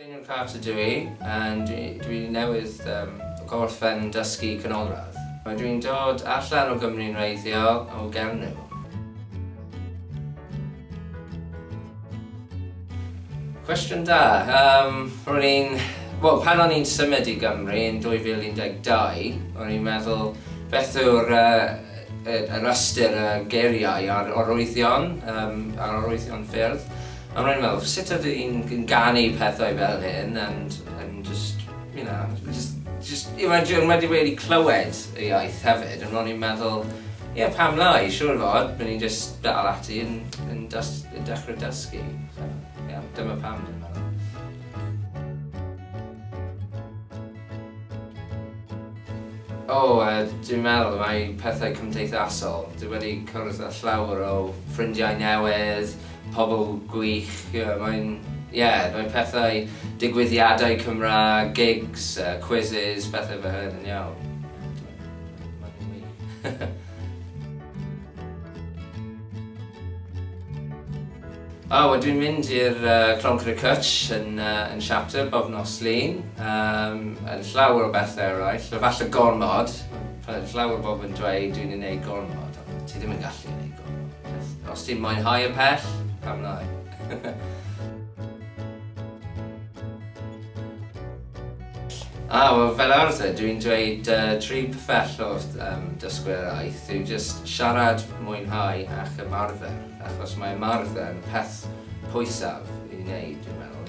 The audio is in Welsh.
Dwi'n Carter dwi, dwi newydd gorffen dysgu Canolradd. Dwi'n dod allan o Gymru'n wreiddiol o Gernyw. Cwestiwn da. Pan o'n i'n symud i Gymru yn 2012, o'n i'n meddwl beth yw'r yr ystyr geiriau ar arwyddion ffyrdd. Ond rwy'n meddwl, sut ydw i'n ganu pethau fel hyn, Dwi'n wedi clywed y iaith hefyd, ond rwy'n meddwl, pam lai, siwr fod, byddwn i'n dal ati yn dechrau dysgu. Dyma pam dwi'n meddwl. Dwi'n meddwl mae pethau cymdeithasol. Dwi wedi cwrdd â llawer o ffrindiau newydd, pobl gwych, mae pethau, digwyddiadau Cymraeg, gigs, quizzes, pethau fel hyn yn iawn. Mae'n wych. Dwi'n mynd i'r Clonca'r Cwtch yn Siapter bob nos Lun. Yn llawer o bethau eraill, falle gormod. Llawer o bobl yn dweud dwi'n gwneud gormod, ond ti ddim yn gallu gwneud gormod. Os ti'n mwynhau y pell, pam lai. Fel arfer, dwi'n dweud 3 pethell o dysgwyraeth yw jyst siarad, mwynhau ac ymarfer, achos mae ymarfer yn peth pwysaf i wneud, dwi'n meddwl.